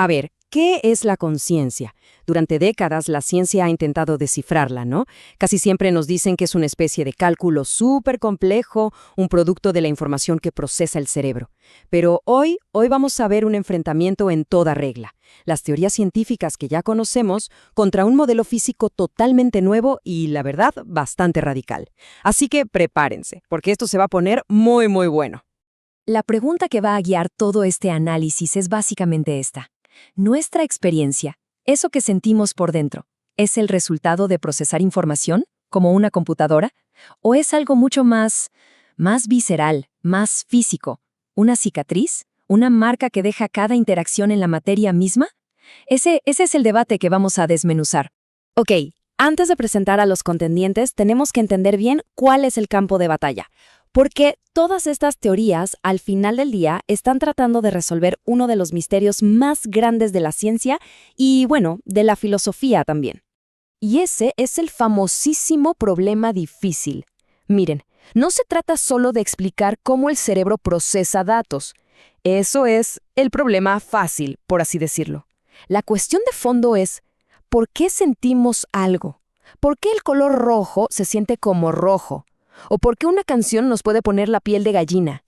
A ver, ¿qué es la conciencia? Durante décadas la ciencia ha intentado descifrarla, ¿no? Casi siempre nos dicen que es una especie de cálculo súper complejo, un producto de la información que procesa el cerebro. Pero hoy vamos a ver un enfrentamiento en toda regla. Las teorías científicas que ya conocemos contra un modelo físico totalmente nuevo y, la verdad, bastante radical. Así que prepárense, porque esto se va a poner muy, muy bueno. La pregunta que va a guiar todo este análisis es básicamente esta. ¿Nuestra experiencia, eso que sentimos por dentro, es el resultado de procesar información, como una computadora? ¿O es algo mucho más visceral, más físico? ¿Una cicatriz? ¿Una marca que deja cada interacción en la materia misma? Ese es el debate que vamos a desmenuzar. Ok, antes de presentar a los contendientes, tenemos que entender bien cuál es el campo de batalla. Porque todas estas teorías, al final del día, están tratando de resolver uno de los misterios más grandes de la ciencia y, bueno, de la filosofía también. Y ese es el famosísimo problema difícil. Miren, no se trata solo de explicar cómo el cerebro procesa datos. Eso es el problema fácil, por así decirlo. La cuestión de fondo es, ¿por qué sentimos algo? ¿Por qué el color rojo se siente como rojo? ¿O por qué una canción nos puede poner la piel de gallina?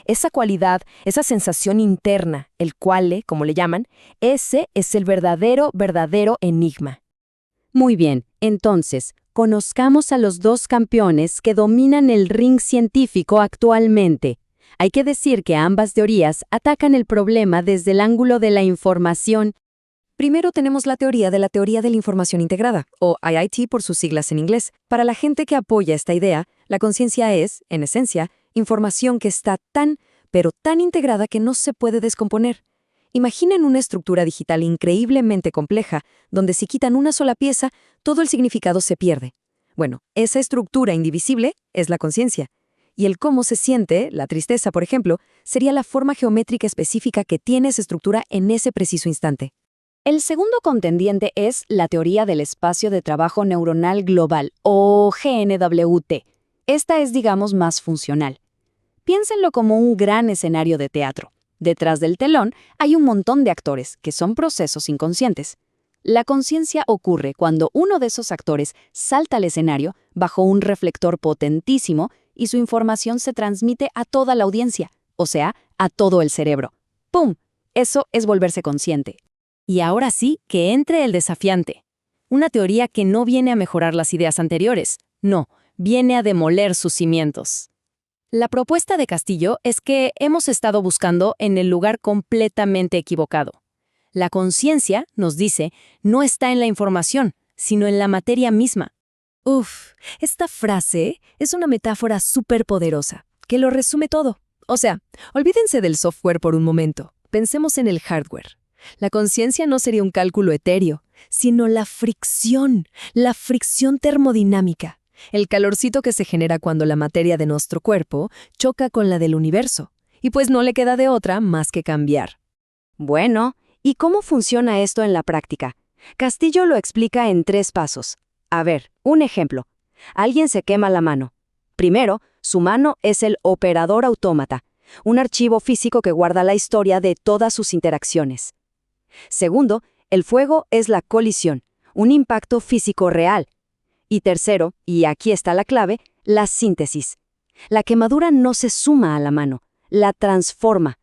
Esa cualidad, esa sensación interna, el quale, como le llaman, ese es el verdadero enigma. Muy bien, entonces, conozcamos a los dos campeones que dominan el ring científico actualmente. Hay que decir que ambas teorías atacan el problema desde el ángulo de la información. Primero tenemos la teoría de la información integrada, o IIT por sus siglas en inglés. Para la gente que apoya esta idea, la conciencia es, en esencia, información que está pero tan integrada que no se puede descomponer. Imaginen una estructura digital increíblemente compleja, donde si quitan una sola pieza, todo el significado se pierde. Bueno, esa estructura indivisible es la conciencia. Y el cómo se siente, la tristeza, por ejemplo, sería la forma geométrica específica que tiene esa estructura en ese preciso instante. El segundo contendiente es la teoría del espacio de trabajo neuronal global, o GNWT. Esta es, digamos, más funcional. Piénsenlo como un gran escenario de teatro. Detrás del telón hay un montón de actores, que son procesos inconscientes. La conciencia ocurre cuando uno de esos actores salta al escenario bajo un reflector potentísimo y su información se transmite a toda la audiencia, o sea, a todo el cerebro. ¡Pum! Eso es volverse consciente. Y ahora sí que entre el desafiante. Una teoría que no viene a mejorar las ideas anteriores, no, viene a demoler sus cimientos. La propuesta de Castillo es que hemos estado buscando en el lugar completamente equivocado. La conciencia, nos dice, no está en la información, sino en la materia misma. Esta frase es una metáfora súper poderosa, que lo resume todo. O sea, olvídense del software por un momento, pensemos en el hardware. La conciencia no sería un cálculo etéreo, sino la fricción termodinámica, el calorcito que se genera cuando la materia de nuestro cuerpo choca con la del universo, y pues no le queda de otra más que cambiar. Bueno, ¿y cómo funciona esto en la práctica? Castillo lo explica en 3 pasos. A ver, un ejemplo. Alguien se quema la mano. Primero, su mano es el operador autómata, un archivo físico que guarda la historia de todas sus interacciones. Segundo, el fuego es la colisión, un impacto físico real. Y tercero, y aquí está la clave, la síntesis. La quemadura no se suma a la mano, la transforma.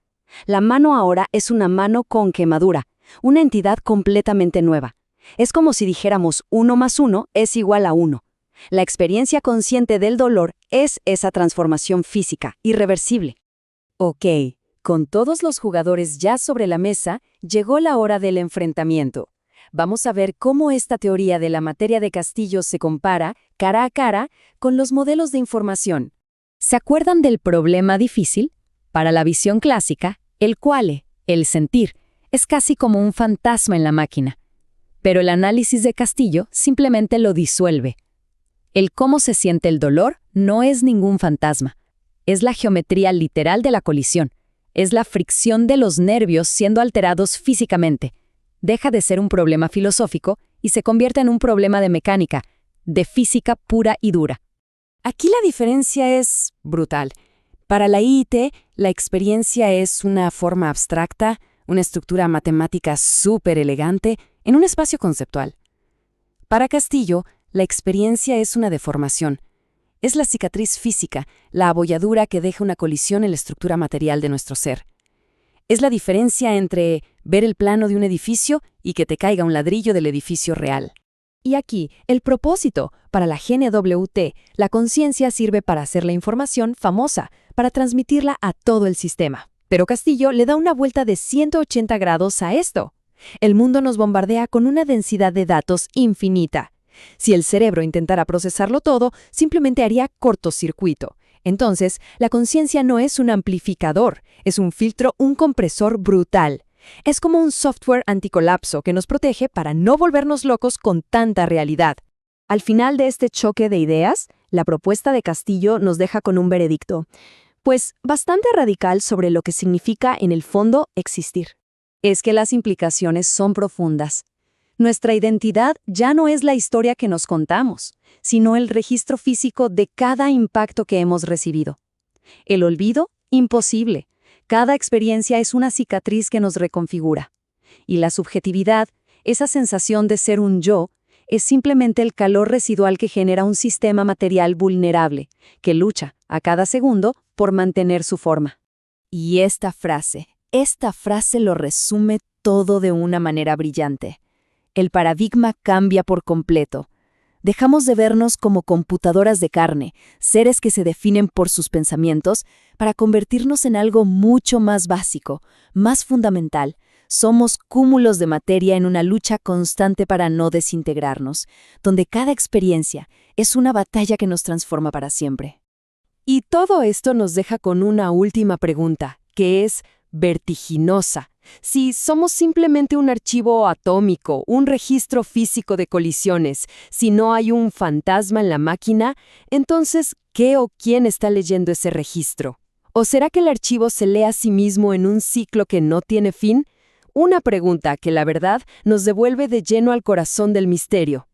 La mano ahora es una mano con quemadura, una entidad completamente nueva. Es como si dijéramos 1 más 1 es igual a 1. La experiencia consciente del dolor es esa transformación física, irreversible. Ok. Con todos los jugadores ya sobre la mesa, llegó la hora del enfrentamiento. Vamos a ver cómo esta teoría de la materia de Castillo se compara, cara a cara, con los modelos de información. ¿Se acuerdan del problema difícil? Para la visión clásica, el quale, el sentir, es casi como un fantasma en la máquina. Pero el análisis de Castillo simplemente lo disuelve. El cómo se siente el dolor no es ningún fantasma. Es la geometría literal de la colisión. Es la fricción de los nervios siendo alterados físicamente. Deja de ser un problema filosófico y se convierte en un problema de mecánica, de física pura y dura. Aquí la diferencia es brutal. Para la IIT, la experiencia es una forma abstracta, una estructura matemática súper elegante en un espacio conceptual. Para Castillo, la experiencia es una deformación. Es la cicatriz física, la abolladura que deja una colisión en la estructura material de nuestro ser. Es la diferencia entre ver el plano de un edificio y que te caiga un ladrillo del edificio real. Y aquí, el propósito. Para la GNWT, la conciencia sirve para hacer la información famosa, para transmitirla a todo el sistema. Pero Castillo le da una vuelta de 180 grados a esto. El mundo nos bombardea con una densidad de datos infinita. Si el cerebro intentara procesarlo todo, simplemente haría cortocircuito. Entonces, la conciencia no es un amplificador, es un filtro, un compresor brutal. Es como un software anticolapso que nos protege para no volvernos locos con tanta realidad. Al final de este choque de ideas, la propuesta de Castillo nos deja con un veredicto, pues bastante radical sobre lo que significa en el fondo existir. Es que las implicaciones son profundas. Nuestra identidad ya no es la historia que nos contamos, sino el registro físico de cada impacto que hemos recibido. El olvido, imposible. Cada experiencia es una cicatriz que nos reconfigura. Y la subjetividad, esa sensación de ser un yo, es simplemente el calor residual que genera un sistema material vulnerable, que lucha, a cada segundo, por mantener su forma. Y esta frase lo resume todo de una manera brillante. El paradigma cambia por completo. Dejamos de vernos como computadoras de carne, seres que se definen por sus pensamientos, para convertirnos en algo mucho más básico, más fundamental. Somos cúmulos de materia en una lucha constante para no desintegrarnos, donde cada experiencia es una batalla que nos transforma para siempre. Y todo esto nos deja con una última pregunta, que es vertiginosa. Si somos simplemente un archivo atómico, un registro físico de colisiones, si no hay un fantasma en la máquina, entonces, ¿qué o quién está leyendo ese registro? ¿O será que el archivo se lee a sí mismo en un ciclo que no tiene fin? Una pregunta que, la verdad, nos devuelve de lleno al corazón del misterio.